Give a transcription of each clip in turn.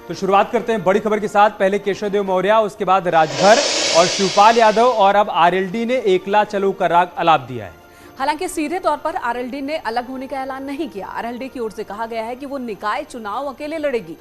तो शुरुआत करते हैं बड़ी खबर के साथ। पहले केशवदेव मौर्य, उसके बाद राजभर और शिवपाल यादव और अब आरएलडी ने एकला चलो का राग अलाप दिया है। हालांकि सीधे तौर पर आरएलडी ने अलग होने का ऐलान नहीं किया। आरएलडी की ओर से कहा गया है कि वो निकाय चुनाव अकेले लड़ेगी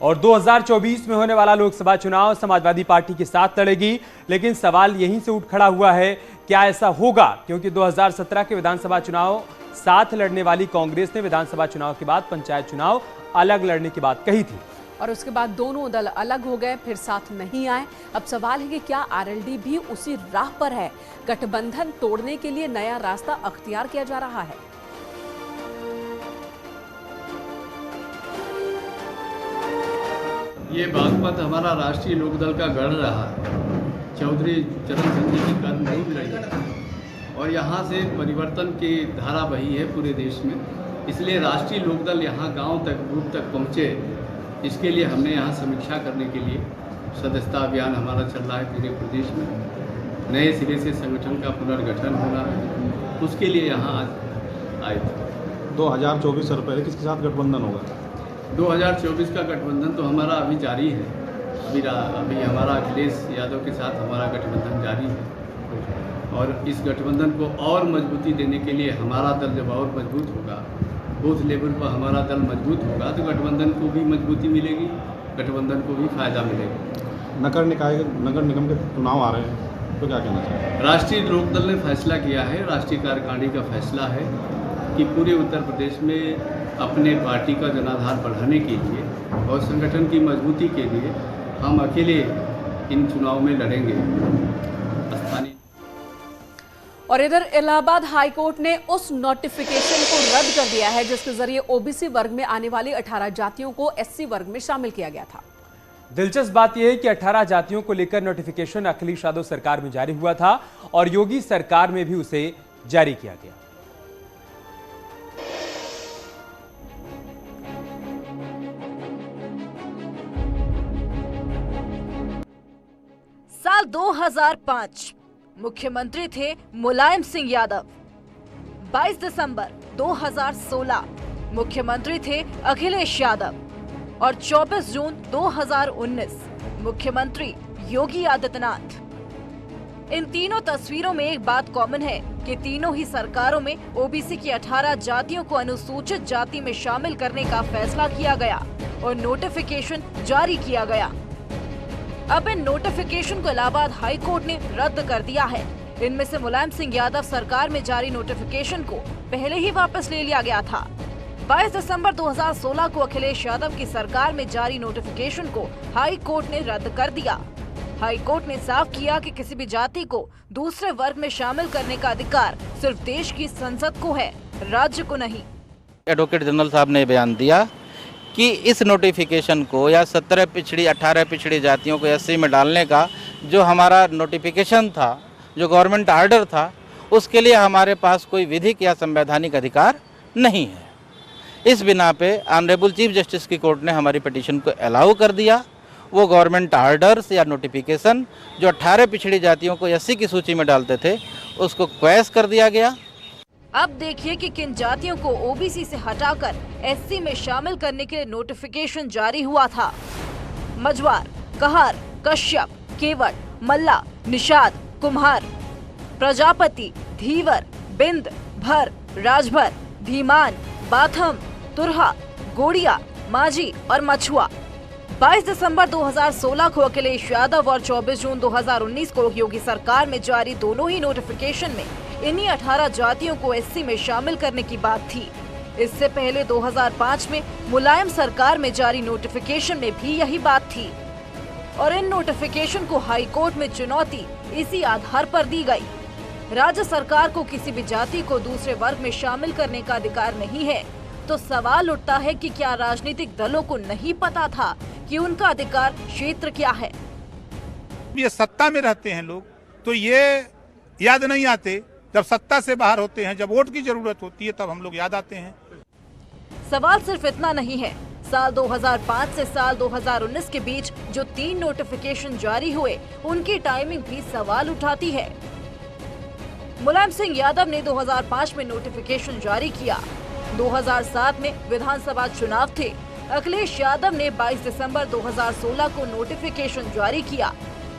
और 2024 में होने वाला लोकसभा चुनाव समाजवादी पार्टी के साथ लड़ेगी। लेकिन सवाल यहीं से उठ खड़ा हुआ है, क्या ऐसा होगा? क्योंकि 2017 के विधानसभा चुनाव साथ लड़ने वाली कांग्रेस ने विधानसभा चुनाव के बाद पंचायत चुनाव अलग लड़ने की बात कही थी और उसके बाद दोनों दल अलग हो गए, फिर साथ नहीं आए। अब सवाल है कि क्या आरएलडी भी उसी राह पर है? गठबंधन तोड़ने के लिए नया रास्ता अख्तियार किया जा रहा है। ये बागपत हमारा राष्ट्रीय लोकदल का गढ़ रहा है। चौधरी चरण सिंह जी की कर्मभूमि रही है और यहाँ से परिवर्तन की धारा बही है पूरे देश में। इसलिए राष्ट्रीय लोकदल यहाँ गांव तक, बूथ तक पहुँचे, इसके लिए हमने यहाँ समीक्षा करने के लिए सदस्यता अभियान हमारा चल रहा है पूरे प्रदेश में। नए सिरे से संगठन का पुनर्गठन होना है, उसके लिए यहाँ आज आए थे। 2024 से पहले किसके साथ गठबंधन होगा? 2024 का गठबंधन तो हमारा अभी जारी है। अभी हमारा अखिलेश यादव के साथ हमारा गठबंधन जारी है और इस गठबंधन को और मजबूती देने के लिए हमारा दल जब और मजबूत होगा, बूथ लेवल पर हमारा दल मजबूत होगा, तो गठबंधन को भी मजबूती मिलेगी, गठबंधन को भी फायदा मिलेगा। नगर निगम के चुनाव आ रहे हैं, तो क्या कहना चाहिए? राष्ट्रीय लोकदल ने फैसला किया है, राष्ट्रीय कार्यकारिणी का फैसला है कि पूरे उत्तर प्रदेश में अपने पार्टी का जनाधार बढ़ाने के लिए और संगठन की मजबूती के लिए हम अकेले इन चुनाव में लड़ेंगे। स्थानीय और इधर इलाहाबाद हाईकोर्ट ने उस नोटिफिकेशन को रद्द कर दिया है जिसके जरिए ओबीसी वर्ग में आने वाली 18 जातियों को एससी वर्ग में शामिल किया गया था। दिलचस्प बात यह है कि 18 जातियों को लेकर नोटिफिकेशन अखिलेश यादव सरकार में जारी हुआ था और योगी सरकार में भी उसे जारी किया गया। साल 2005 मुख्यमंत्री थे मुलायम सिंह यादव। 22 दिसंबर 2016 मुख्यमंत्री थे अखिलेश यादव और 24 जून 2019 मुख्यमंत्री योगी आदित्यनाथ। इन तीनों तस्वीरों में एक बात कॉमन है कि तीनों ही सरकारों में ओबीसी की 18 जातियों को अनुसूचित जाति में शामिल करने का फैसला किया गया और नोटिफिकेशन जारी किया गया। अब इन नोटिफिकेशन को इलाहाबाद हाई कोर्ट ने रद्द कर दिया है। इनमें से मुलायम सिंह यादव सरकार में जारी नोटिफिकेशन को पहले ही वापस ले लिया गया था। 22 दिसंबर 2016 को अखिलेश यादव की सरकार में जारी नोटिफिकेशन को हाई कोर्ट ने रद्द कर दिया। हाई कोर्ट ने साफ किया कि किसी भी जाति को दूसरे वर्ग में शामिल करने का अधिकार सिर्फ देश की संसद को है, राज्य को नहीं। एडवोकेट जनरल साहब ने बयान दिया कि इस नोटिफिकेशन को या 17 पिछड़ी 18 पिछड़ी जातियों को एससी में डालने का जो हमारा नोटिफिकेशन था, जो गवर्नमेंट आर्डर था, उसके लिए हमारे पास कोई विधिक या संवैधानिक अधिकार नहीं है। इस बिना पे ऑनरेबल चीफ जस्टिस की कोर्ट ने हमारी पिटीशन को अलाउ कर दिया। वो गवर्नमेंट आर्डर्स या नोटिफिकेशन जो 18 पिछड़ी जातियों को एससी की सूची में डालते थे, उसको क्वैश कर दिया गया। अब देखिए कि किन जातियों को ओबीसी से हटाकर एससी में शामिल करने के लिए नोटिफिकेशन जारी हुआ था। मजवार, कहार, कश्यप, केवट, मल्ला, निषाद, कुम्हार, प्रजापति, धीवर, बिंद, भर, राजभर, धीमान, बाथम, तुरहा, गोड़िया, माझी और मछुआ। 22 दिसंबर 2016 को अखिलेश यादव और 24 जून 2019 को योगी सरकार में जारी दोनों ही नोटिफिकेशन में इन्हीं 18 जातियों को एससी में शामिल करने की बात थी। इससे पहले 2005 में मुलायम सरकार में जारी नोटिफिकेशन में भी यही बात थी और इन नोटिफिकेशन को हाई कोर्ट में चुनौती इसी आधार पर दी गई। राज्य सरकार को किसी भी जाति को दूसरे वर्ग में शामिल करने का अधिकार नहीं है, तो सवाल उठता है कि क्या राजनीतिक दलों को नहीं पता था कि उनका अधिकार क्षेत्र क्या है? ये सत्ता में रहते हैं लोग, तो ये याद नहीं आते। जब सत्ता से बाहर होते हैं, जब वोट की जरूरत होती है, तब हम लोग याद आते हैं। सवाल सिर्फ इतना नहीं है। साल 2005 से साल 2019 के बीच जो 3 नोटिफिकेशन जारी हुए, उनकी टाइमिंग भी सवाल उठाती है। मुलायम सिंह यादव ने 2005 में नोटिफिकेशन जारी किया। 2007 में विधानसभा चुनाव थे। अखिलेश यादव ने 22 दिसंबर 2016 को नोटिफिकेशन जारी किया।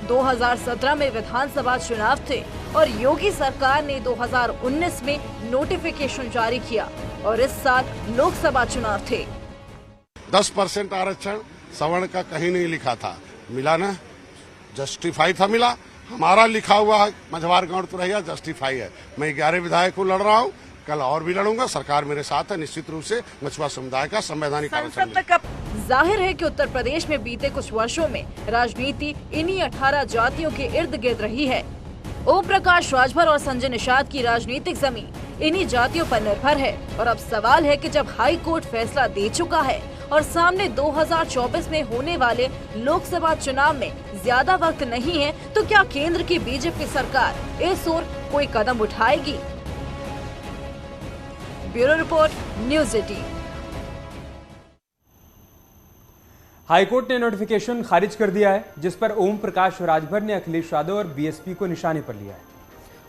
2017 में विधानसभा चुनाव थे और योगी सरकार ने 2019 में नोटिफिकेशन जारी किया और इस साल लोकसभा चुनाव थे। 10% आरक्षण सवर्ण का कहीं नहीं लिखा था, मिला ना, जस्टिफाई था, मिला। हमारा लिखा हुआ है मझवार गौड़ तुरैया जस्टिफाई है। मैं 11 विधायक को लड़ रहा हूँ, कल और भी लड़ूंगा। सरकार मेरे साथ है, निश्चित रूप से मछुआ समुदाय का संवैधानिक आरक्षण। जाहिर है कि उत्तर प्रदेश में बीते कुछ वर्षों में राजनीति इन्हीं 18 जातियों के इर्द गिर्द रही है। ओम प्रकाश राजभर और संजय निषाद की राजनीतिक जमीन इन्हीं जातियों पर निर्भर है और अब सवाल है कि जब हाई कोर्ट फैसला दे चुका है और सामने 2024 में होने वाले लोकसभा चुनाव में ज्यादा वक्त नहीं है, तो क्या केंद्र की बीजेपी सरकार इस ओर कोई कदम उठाएगी? Bureau report, news 18। हाईकोर्ट ने नोटिफिकेशन खारिज कर दिया है, जिस पर ओम प्रकाश राजभर ने अखिलेश यादव और बीएसपी को निशाने पर लिया है।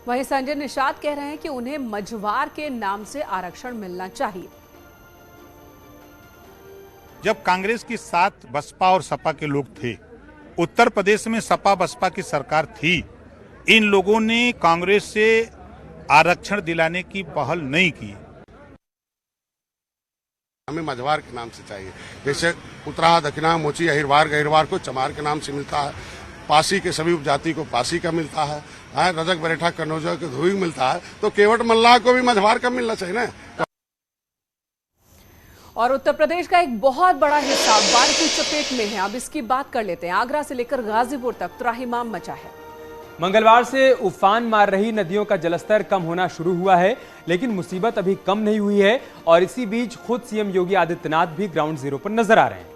वहीं संजय निषाद कह रहे हैं कि उन्हें मझवार के नाम से आरक्षण मिलना चाहिए। जब कांग्रेस की साथ बसपा और सपा के लोग थे, उत्तर प्रदेश में सपा बसपा की सरकार थी, इन लोगों ने कांग्रेस से आरक्षण दिलाने की पहल नहीं की। हमें मझवार के नाम से चाहिए, जैसे उत्तराहा, दक्षिणा, मोची, अहिरवार, गहिरवार को चमार के नाम से मिलता है, पासी के सभी उपजाति को पासी का मिलता है, रजक, बरेठा, कन्नौजा को धुई मिलता है, तो केवट मल्लाह को भी मझवार का मिलना चाहिए ना। और उत्तर प्रदेश का एक बहुत बड़ा हिस्सा बाढ़ की चपेट में है। अब इसकी बात कर लेते हैं। आगरा से लेकर गाजीपुर तक त्राहिमाम मचा है। मंगलवार से उफान मार रही नदियों का जलस्तर कम होना शुरू हुआ है, लेकिन मुसीबत अभी कम नहीं हुई है और इसी बीच खुद सीएम योगी आदित्यनाथ भी ग्राउंड जीरो पर नजर आ रहे हैं।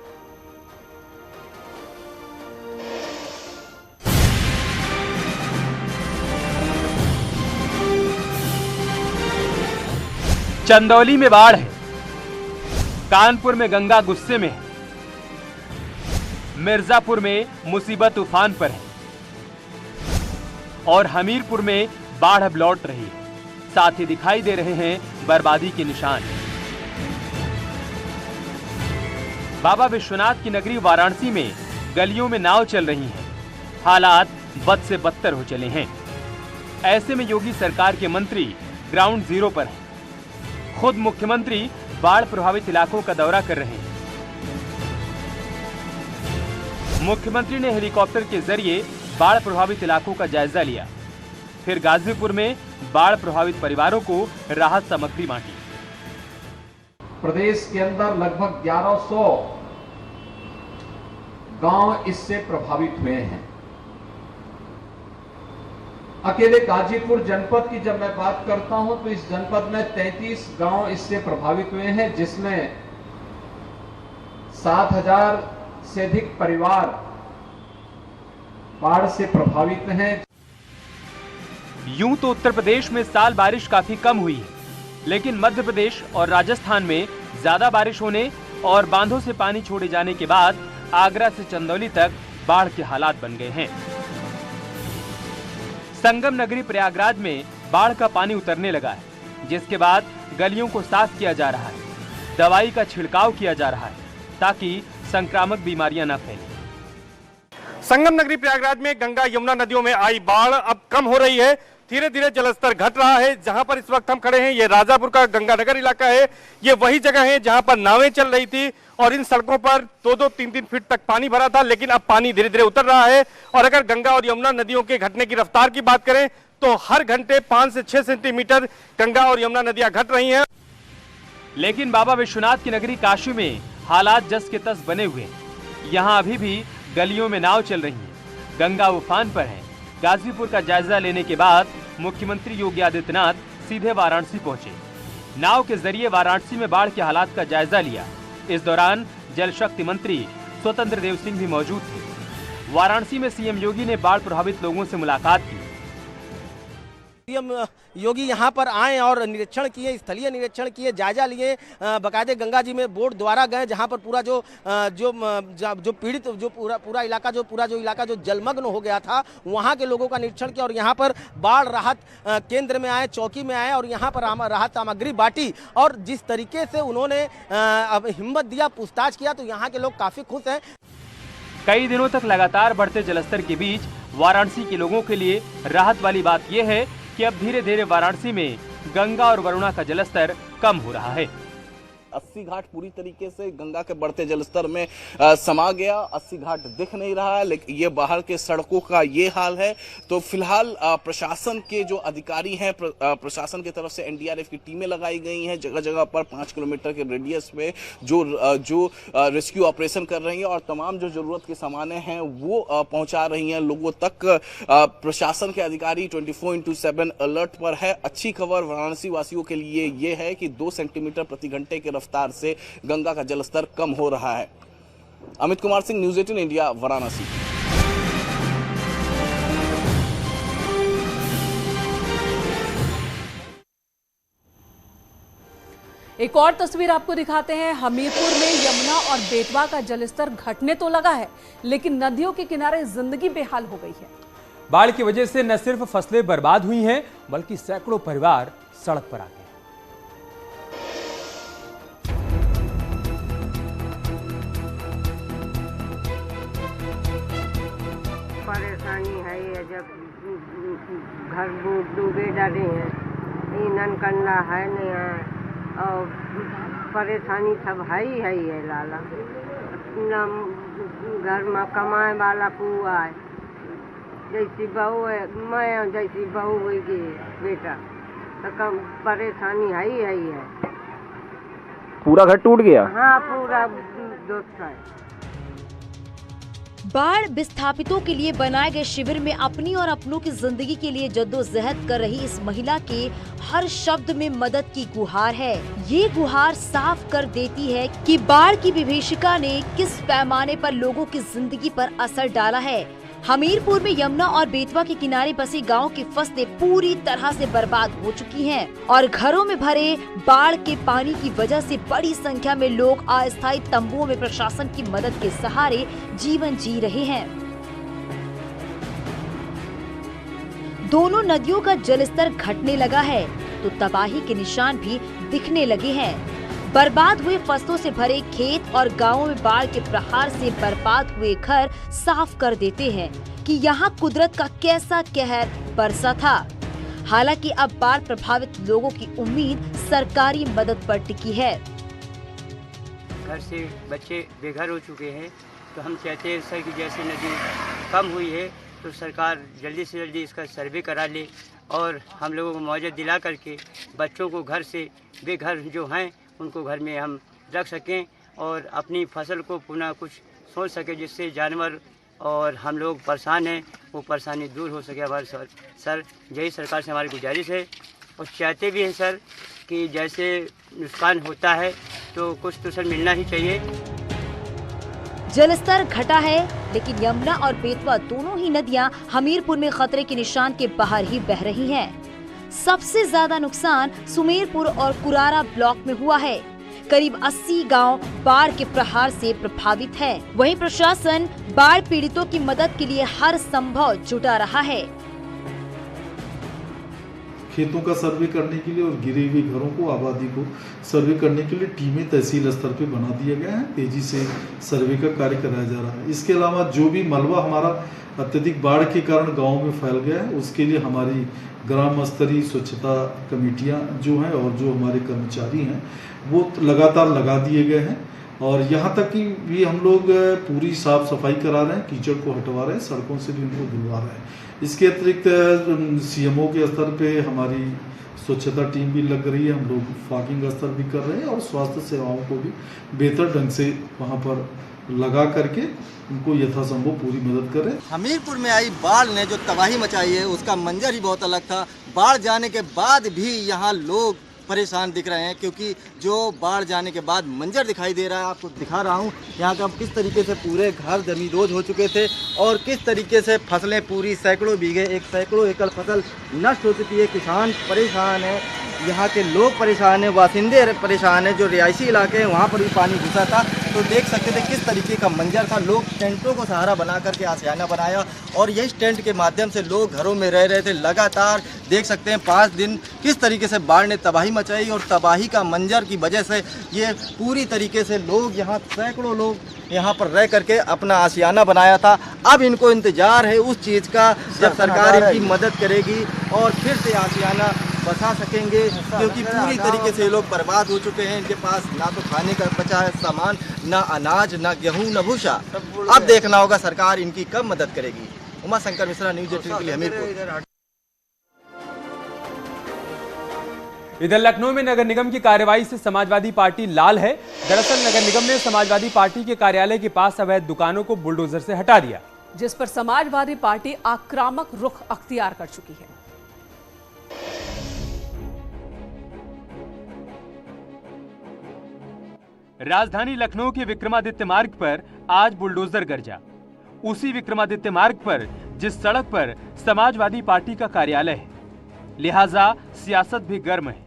चंदौली में बाढ़ है, कानपुर में गंगा गुस्से में है, मिर्जापुर में मुसीबत उफान पर है और हमीरपुर में बाढ़ अब लौट रही है। साथ ही दिखाई दे रहे हैं बर्बादी के निशान। बाबा विश्वनाथ की नगरी वाराणसी में गलियों में नाव चल रही हैं। हालात बद से बदतर हो चले हैं। ऐसे में योगी सरकार के मंत्री ग्राउंड जीरो पर हैं। खुद मुख्यमंत्री बाढ़ प्रभावित इलाकों का दौरा कर रहे हैं। मुख्यमंत्री ने हेलीकॉप्टर के जरिए बाढ़ प्रभावित इलाकों का जायजा लिया, फिर गाजीपुर में बाढ़ प्रभावित परिवारों को राहत सामग्री बांटी। प्रदेश के अंदर लगभग 1100 गांव इससे प्रभावित हुए हैं। अकेले गाजीपुर जनपद की जब मैं बात करता हूं तो इस जनपद में 33 गांव इससे प्रभावित हुए हैं, जिसमें 7000 से अधिक परिवार बाढ़ से प्रभावित हैं। यूं तो उत्तर प्रदेश में साल बारिश काफी कम हुई है, लेकिन मध्य प्रदेश और राजस्थान में ज्यादा बारिश होने और बांधों से पानी छोड़े जाने के बाद आगरा से चंदौली तक बाढ़ के हालात बन गए हैं। संगम नगरी प्रयागराज में बाढ़ का पानी उतरने लगा है, जिसके बाद गलियों को साफ किया जा रहा है, दवाई का छिड़काव किया जा रहा है ताकि संक्रामक बीमारियां न फैलें। संगम नगरी प्रयागराज में गंगा यमुना नदियों में आई बाढ़ अब कम हो रही है। धीरे धीरे जलस्तर घट रहा है। जहां पर इस वक्त हम खड़े हैं, ये राजापुर का गंगानगर इलाका है। ये वही जगह है जहां पर नावें चल रही थी और इन सड़कों पर 2-2, 3-3 फीट तक पानी भरा था, लेकिन अब पानी धीरे धीरे उतर रहा है। और अगर गंगा और यमुना नदियों के घटने की रफ्तार की बात करें तो हर घंटे 5 से 6 सेंटीमीटर गंगा और यमुना नदियां घट रही हैं। लेकिन बाबा विश्वनाथ की नगरी काशी में हालात जस के तस बने हुए हैं। यहाँ अभी भी गलियों में नाव चल रही है, गंगा उफान पर है। गाजीपुर का जायजा लेने के बाद मुख्यमंत्री योगी आदित्यनाथ सीधे वाराणसी पहुंचे। नाव के जरिए वाराणसी में बाढ़ के हालात का जायजा लिया। इस दौरान जल शक्ति मंत्री स्वतंत्र देव सिंह भी मौजूद थे। वाराणसी में सीएम योगी ने बाढ़ प्रभावित लोगों से मुलाकात की। सीएम योगी यहाँ पर आए और निरीक्षण किए, स्थलीय निरीक्षण किए, जायजा लिए, बकायदे गंगा जी में बोट द्वारा गए जहाँ पर पूरा जो पीड़ित जो पूरा इलाका जो जलमग्न हो गया था वहाँ के लोगों का निरीक्षण किया और यहाँ पर बाढ़ राहत केंद्र में आए, चौकी में आए और यहाँ पर राहत सामग्री बांटी। और जिस तरीके से उन्होंने अब हिम्मत दिया, पूछताछ किया, तो यहाँ के लोग काफी खुश हैं। कई दिनों तक लगातार बढ़ते जलस्तर के बीच वाराणसी के लोगों के लिए राहत वाली बात यह है कि अब धीरे धीरे वाराणसी में गंगा और वरुणा का जलस्तर कम हो रहा है। 80 घाट पूरी तरीके से गंगा के बढ़ते जलस्तर में समा गया। 80 घाट दिख नहीं रहा है, लेकिन ये बाहर के सड़कों का ये हाल है। तो फिलहाल प्रशासन के जो अधिकारी हैं, प्रशासन की तरफ से एनडीआरएफ की टीमें लगाई गई हैं जगह जगह पर 5 किलोमीटर के रेडियस में जो रेस्क्यू ऑपरेशन कर रही हैं और तमाम जो जरूरत के सामानें हैं वो पहुंचा रही हैं लोगों तक। प्रशासन के अधिकारी 24/7 अलर्ट पर है। अच्छी खबर वाराणसी वासियों के लिए ये है कि 2 सेंटीमीटर प्रति घंटे के रफ्तार से गंगा का जलस्तर कम हो रहा है। Amit Kumar Singh, news 18 India, Varanasi. एक और तस्वीर आपको दिखाते हैं। हमीरपुर में यमुना और बेतवा का जलस्तर घटने तो लगा है, लेकिन नदियों के किनारे जिंदगी बेहाल हो गई है। बाढ़ की वजह से न सिर्फ फसलें बर्बाद हुई हैं, बल्कि सैकड़ों परिवार सड़क पर आ गए। परेशानी है ये, जब घर डूबे डरे हैं, ईंधन कंडा है नहीं है और परेशानी सब है ही है लाला। न घर में कमाए वाला कुआ है, जैसी बहू है मैं, जैसी बहू हुई की बेटा, तो कम परेशानी है ही है। पूरा घर टूट गया? हाँ, पूरा दोस्त है। बाढ़ विस्थापितों के लिए बनाए गए शिविर में अपनी और अपनों की जिंदगी के लिए जद्दोजहद कर रही इस महिला के हर शब्द में मदद की गुहार है। ये गुहार साफ कर देती है कि बाढ़ की विभीषिका ने किस पैमाने पर लोगों की जिंदगी पर असर डाला है। हमीरपुर में यमुना और बेतवा के किनारे बसे गांव की फसलें पूरी तरह से बर्बाद हो चुकी हैं और घरों में भरे बाढ़ के पानी की वजह से बड़ी संख्या में लोग अस्थायी तंबुओं में प्रशासन की मदद के सहारे जीवन जी रहे हैं। दोनों नदियों का जलस्तर घटने लगा है तो तबाही के निशान भी दिखने लगे हैं। बर्बाद हुए फसलों से भरे खेत और गांवों में बाढ़ के प्रहार से बर्बाद हुए घर साफ कर देते हैं कि यहाँ कुदरत का कैसा कहर बरसा था। हालांकि अब बाढ़ प्रभावित लोगों की उम्मीद सरकारी मदद पर टिकी है। घर से बच्चे बेघर हो चुके हैं, तो हम चाहते हैं सर कि जैसे नदी कम हुई है तो सरकार जल्दी से जल्दी इसका सर्वे करा ले और हम लोगों को मुआवजा दिला करके बच्चों को घर से बेघर जो हैं उनको घर में हम रख सकें और अपनी फसल को पुनः कुछ सोच सके, जिससे जानवर और हम लोग परेशान हैं वो परेशानी दूर हो सके। हमारे सर यही सरकार से हमारी गुजारिश है और चाहते भी हैं सर कि जैसे नुकसान होता है तो कुछ तो सर मिलना ही चाहिए। जलस्तर घटा है, लेकिन यमुना और बेतवा दोनों ही नदियां हमीरपुर में खतरे के निशान के बाहर ही बह रही हैं। सबसे ज्यादा नुकसान सुमेरपुर और कुरारा ब्लॉक में हुआ है। करीब 80 गांव बाढ़ के प्रहार से प्रभावित है। वहीं प्रशासन बाढ़ पीड़ितों की मदद के लिए हर संभव जुटा रहा है। खेतों का सर्वे करने के लिए और गिरे हुए घरों को, आबादी को सर्वे करने के लिए टीमें तहसील स्तर पे बना दिया गया है। तेजी से सर्वे का कार्य कराया जा रहा है। इसके अलावा जो भी मलबा हमारा अत्यधिक बाढ़ के कारण गाँव में फैल गया है, उसके लिए हमारी ग्राम स्तरीय स्वच्छता कमेटियां जो हैं और जो हमारे कर्मचारी हैं वो लगातार लगा दिए गए हैं और यहाँ तक कि भी हम लोग पूरी साफ सफाई करा रहे हैं, कीचड़ को हटवा रहे हैं, सड़कों से भी उनको धुलवा रहे हैं। इसके अतिरिक्त सीएमओ के स्तर पे हमारी स्वच्छता टीम भी लग रही है। हम लोग फॉगिंग स्तर भी कर रहे हैं और स्वास्थ्य सेवाओं को भी बेहतर ढंग से वहाँ पर लगा करके उनको यथासंभव पूरी मदद करें। हमीरपुर में आई बाढ़ ने जो तबाही मचाई है उसका मंजर ही बहुत अलग था। बाढ़ जाने के बाद भी यहाँ लोग परेशान दिख रहे हैं, क्योंकि जो बाढ़ जाने के बाद मंजर दिखाई दे रहा है, आपको दिखा रहा हूँ यहाँ का किस तरीके से पूरे घर जमींदोज हो चुके थे और किस तरीके से फसलें पूरी सैकड़ों बीघे सैकड़ों एकड़ फसल नष्ट हो चुकी है। किसान परेशान है, यहाँ के लोग परेशान हैं, बासिंदे परेशान हैं, जो रिहायशी इलाके हैं वहाँ पर भी पानी घुसा था। तो देख सकते थे किस तरीके का मंजर था। लोग टेंटों को सहारा बना करके आशियाना बनाया और यही टेंट के माध्यम से लोग घरों में रह रहे थे। लगातार देख सकते हैं 5 दिन किस तरीके से बाढ़ ने तबाही मचाई और तबाही का मंजर की वजह से ये पूरी तरीके से लोग यहाँ सैकड़ों लोग यहाँ पर रह करके अपना आशियाना बनाया था। अब इनको इंतजार है उस चीज़ का जब सरकार इनकी मदद करेगी और फिर से आशियाना बसा सकेंगे, क्योंकि पूरी तरीके से लोग बर्बाद हो चुके हैं। इनके पास ना तो खाने का बचा है सामान, ना अनाज, ना गेहूं, ना भूसा। अब देखना होगा सरकार इनकी कब मदद करेगी। उमा शंकर मिश्रा, न्यूज़ 18 के लिए हमीरपुर। इधर लखनऊ में नगर निगम की कार्रवाई से समाजवादी पार्टी लाल है। दरअसल नगर निगम ने समाजवादी पार्टी के कार्यालय के पास अवैध दुकानों को बुलडोजर से हटा दिया, जिस पर समाजवादी पार्टी आक्रामक रुख अख्तियार कर चुकी है। राजधानी लखनऊ के विक्रमादित्य मार्ग पर आज बुलडोजर गरजा। उसी विक्रमादित्य मार्ग पर जिस सड़क पर समाजवादी पार्टी का कार्यालय है, लिहाजा सियासत भी गर्म है।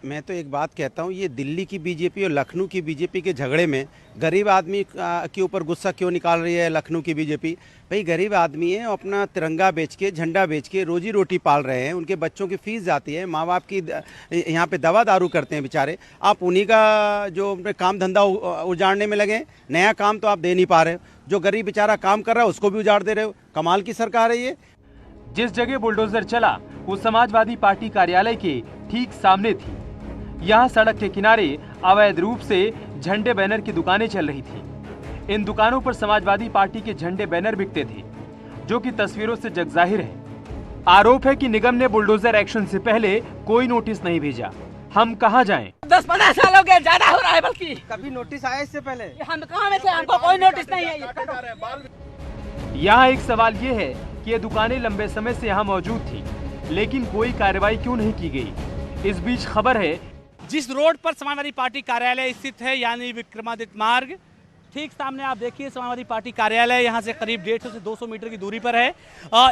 मैं तो एक बात कहता हूँ, ये दिल्ली की बीजेपी और लखनऊ की बीजेपी के झगड़े में गरीब आदमी के ऊपर गुस्सा क्यों निकाल रही है लखनऊ की बीजेपी? भाई गरीब आदमी है, अपना तिरंगा बेच के, झंडा बेच के रोजी रोटी पाल रहे हैं, उनके बच्चों की फीस जाती है, माँ बाप की यहाँ पे दवा दारू करते हैं बेचारे। आप उन्हीं का जो काम धंधा उजाड़ने में लगे, नया काम तो आप दे नहीं पा रहे हो। जो गरीब बेचारा काम कर रहा है उसको भी उजाड़ दे रहे हो। कमाल की सरकार है ये। जिस जगह बुलडोजर चला वो समाजवादी पार्टी कार्यालय के ठीक सामने थी। यहाँ सड़क के किनारे अवैध रूप से झंडे बैनर की दुकानें चल रही थी। इन दुकानों पर समाजवादी पार्टी के झंडे बैनर बिकते थे, जो कि तस्वीरों से जगजाहिर है। आरोप है कि निगम ने बुलडोजर एक्शन से पहले कोई नोटिस नहीं भेजा। हम कहाँ जाएं? 10-15 साल हो गए, ज्यादा हो रहा है। बल्कि कभी नोटिस आया इससे पहले? हम कहाँ में थे, हमको कोई नोटिस नहीं है। यहाँ एक सवाल ये है कि ये दुकानें लंबे समय से यहाँ मौजूद थी, लेकिन कोई कार्रवाई क्यों नहीं की गई? इस बीच खबर है जिस रोड पर समाजवादी पार्टी कार्यालय स्थित है, यानी विक्रमादित्य मार्ग, ठीक सामने आप देखिए समाजवादी पार्टी कार्यालय यहाँ से करीब 150 से 200 मीटर की दूरी पर है।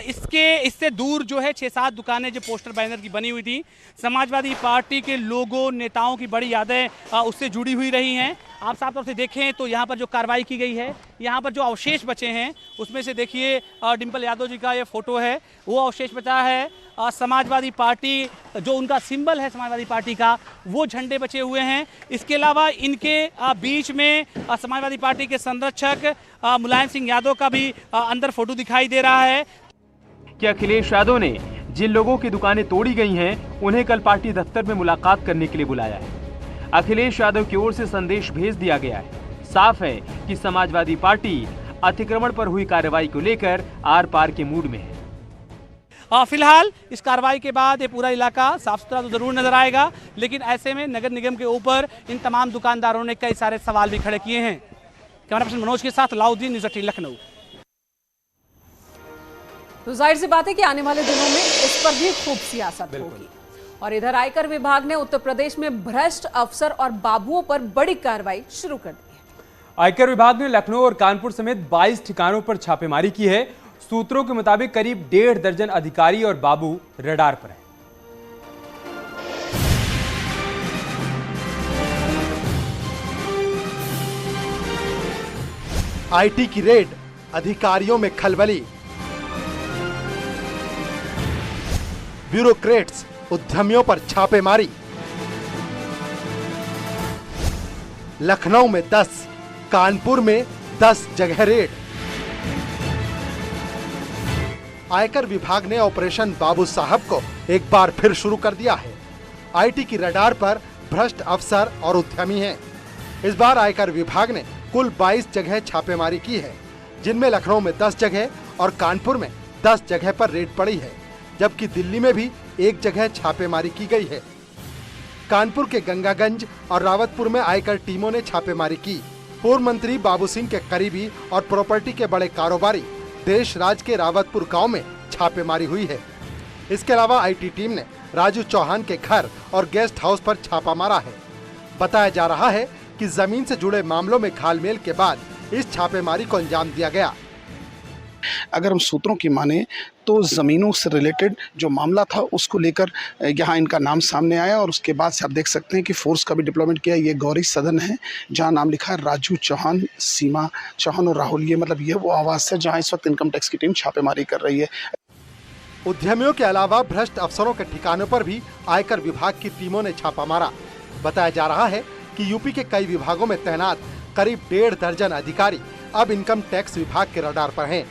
इससे दूर जो है 6-7 दुकानें जो पोस्टर बैनर की बनी हुई थी। समाजवादी पार्टी के लोगों, नेताओं की बड़ी यादें उससे जुड़ी हुई रही हैं। आप साफ तौर से देखें तो यहाँ पर जो कार्रवाई की गई है, यहाँ पर जो अवशेष बचे हैं उसमें से देखिए डिम्पल यादव जी का ये फोटो है, वो अवशेष बचा है। समाजवादी पार्टी जो उनका सिंबल है समाजवादी पार्टी का, वो झंडे बचे हुए हैं। इसके अलावा इनके बीच में समाजवादी पार्टी के संरक्षक मुलायम सिंह यादव का भी अंदर फोटो दिखाई दे रहा है। कि अखिलेश यादव ने जिन लोगों की दुकानें तोड़ी गई हैं, उन्हें कल पार्टी दफ्तर में मुलाकात करने के लिए बुलाया है। अखिलेश यादव की ओर से संदेश भेज दिया गया है। साफ है कि समाजवादी पार्टी अतिक्रमण पर हुई कार्रवाई को लेकर आर पार के मूड में है। फिलहाल इस कार्रवाई के बाद ये पूरा इलाका साफ सुथरा तो जरूर नजर आएगा, लेकिन ऐसे में नगर निगम के ऊपर इन तमाम दुकानदारों ने कई सारे सवाल भी खड़े किए हैं। कैमरा पर्सन मनोज के साथ लाउद्दीन, न्यूज़ 18 लखनऊ। तो जाहिर सी बात है कि आने वाले दिनों में इस पर भी खूब सियासत होगी। और इधर आयकर विभाग ने उत्तर प्रदेश में भ्रष्ट अफसर और बाबुओं पर बड़ी कार्रवाई शुरू कर दी है। आयकर विभाग ने लखनऊ और कानपुर समेत 22 ठिकानों पर छापेमारी की है। सूत्रों के मुताबिक करीब 1.5 दर्जन अधिकारी और बाबू रडार पर हैं। आईटी की रेड, अधिकारियों में खलबली। ब्यूरोक्रेट्स, उद्यमियों पर छापेमारी। लखनऊ में 10, कानपुर में 10 जगह रेड। आयकर विभाग ने ऑपरेशन बाबू साहब को एक बार फिर शुरू कर दिया है। आईटी की रडार पर भ्रष्ट अफसर और उद्यमी हैं। इस बार आयकर विभाग ने कुल 22 जगह छापेमारी की है, जिनमें लखनऊ में 10 जगह और कानपुर में 10 जगह पर रेड पड़ी है, जबकि दिल्ली में भी 1 जगह छापेमारी की गई है। कानपुर के गंगागंज और रावतपुर में आयकर टीमों ने छापेमारी की। पूर्व मंत्री बाबू सिंह के करीबी और प्रॉपर्टी के बड़े कारोबारी देश राज के रावतपुर गांव में छापेमारी हुई है। इसके अलावा आईटी टीम ने राजू चौहान के घर और गेस्ट हाउस पर छापा मारा है। बताया जा रहा है कि जमीन से जुड़े मामलों में घालमेल के बाद इस छापेमारी को अंजाम दिया गया। अगर हम सूत्रों की माने तो ज़मीनों से रिलेटेड जो मामला था उसको लेकर यहाँ इनका नाम सामने आया और उसके बाद से आप देख सकते हैं कि फोर्स का भी डिप्लॉयमेंट किया। ये गौरी सदन है जहाँ नाम लिखा है राजू चौहान, सीमा चौहान और राहुल। ये मतलब ये वो आवास है जहाँ इस वक्त इनकम टैक्स की टीम छापेमारी कर रही है। उद्यमियों के अलावा भ्रष्ट अफसरों के ठिकानों पर भी आयकर विभाग की टीमों ने छापा मारा। बताया जा रहा है कि यूपी के कई विभागों में तैनात करीब 1.5 दर्जन अधिकारी अब इनकम टैक्स विभाग के रडार पर हैं।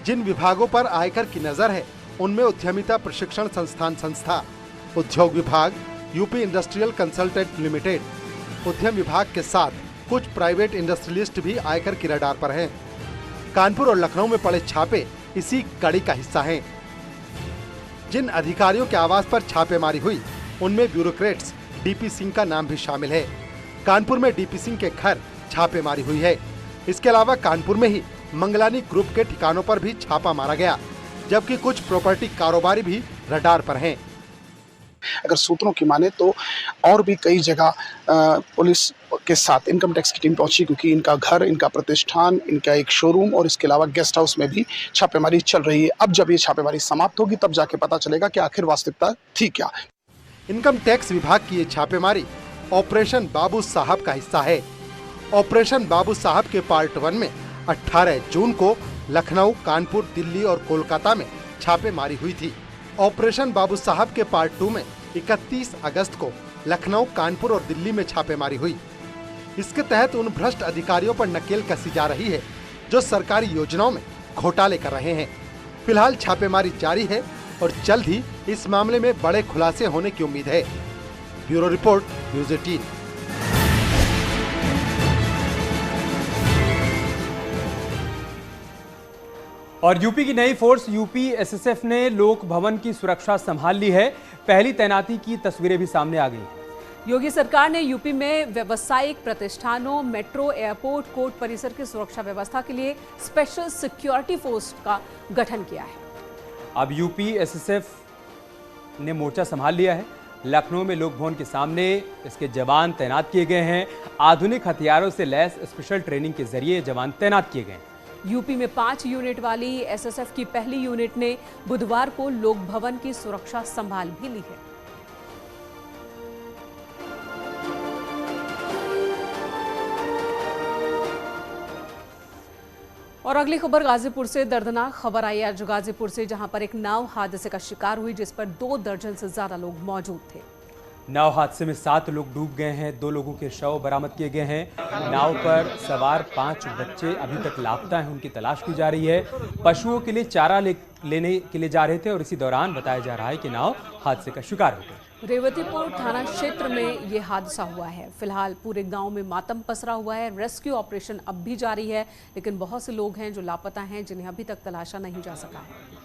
जिन विभागों पर आयकर की नजर है उनमें उद्यमिता प्रशिक्षण संस्था, उद्योग विभाग, यूपी इंडस्ट्रियल कंसल्टेंट लिमिटेड, उद्यम विभाग के साथ कुछ प्राइवेट इंडस्ट्रियलिस्ट भी आयकर की रडार पर हैं। कानपुर और लखनऊ में पड़े छापे इसी कड़ी का हिस्सा हैं। जिन अधिकारियों के आवास पर छापेमारी हुई उनमें ब्यूरोक्रेट्स डीपी सिंह का नाम भी शामिल है। कानपुर में डीपी सिंह के घर छापेमारी हुई है। इसके अलावा कानपुर में ही मंगलानी ग्रुप के ठिकानों पर भी छापा मारा गया, जबकि कुछ प्रॉपर्टी कारोबारी भी रडार पर हैं। अगर सूत्रों की माने तो और भी कई जगह पुलिस के साथ इनकम टैक्स की टीम पहुंची, क्योंकि इनका घर, इनका प्रतिष्ठान, इनका एक शोरूम और इसके अलावा गेस्ट हाउस में भी छापेमारी चल रही है। अब जब ये छापेमारी समाप्त होगी तब जाके पता चलेगा कि आखिर वास्तविकता थी क्या। इनकम टैक्स विभाग की ये छापेमारी ऑपरेशन बाबू साहब का हिस्सा है। ऑपरेशन बाबू साहब के पार्ट 1 में 18 जून को लखनऊ, कानपुर, दिल्ली और कोलकाता में छापेमारी हुई थी। ऑपरेशन बाबू साहब के पार्ट 2 में 31 अगस्त को लखनऊ, कानपुर और दिल्ली में छापेमारी हुई। इसके तहत उन भ्रष्ट अधिकारियों पर नकेल कसी जा रही है जो सरकारी योजनाओं में घोटाले कर रहे हैं। फिलहाल छापेमारी जारी है और जल्द ही इस मामले में बड़े खुलासे होने की उम्मीद है। Bureau report, news 18। और यूपी की नई फोर्स यूपी एसएसएफ ने लोक भवन की सुरक्षा संभाल ली है। पहली तैनाती की तस्वीरें भी सामने आ गई हैं। योगी सरकार ने यूपी में व्यावसायिक प्रतिष्ठानों, मेट्रो, एयरपोर्ट, कोर्ट परिसर की सुरक्षा व्यवस्था के लिए स्पेशल सिक्योरिटी फोर्स का गठन किया है। अब यूपी एसएसएफ ने मोर्चा संभाल लिया है। लखनऊ में लोक भवन के सामने इसके जवान तैनात किए गए हैं। आधुनिक हथियारों से लैस स्पेशल ट्रेनिंग के जरिए जवान तैनात किए गए हैं। यूपी में 5 यूनिट वाली एसएसएफ की पहली यूनिट ने बुधवार को लोक भवन की सुरक्षा संभाल भी ली है। और अगली खबर गाजीपुर से। दर्दनाक खबर आई आज गाजीपुर से, जहां पर एक नाव हादसे का शिकार हुई जिस पर 2 दर्जन से ज्यादा लोग मौजूद थे। नाव हादसे में 7 लोग डूब गए हैं। 2 लोगों के शव बरामद किए गए हैं। नाव पर सवार 5 बच्चे अभी तक लापता हैं, उनकी तलाश की जा रही है। पशुओं के लिए चारा लेने के लिए जा रहे थे और इसी दौरान बताया जा रहा है कि नाव हादसे का शिकार हो गई। रेवतीपुर थाना क्षेत्र में ये हादसा हुआ है। फिलहाल पूरे गांव में मातम पसरा हुआ है। रेस्क्यू ऑपरेशन अब भी जारी है, लेकिन बहुत से लोग हैं जो लापता हैं, जिन्हें अभी तक तलाशा नहीं जा सका है।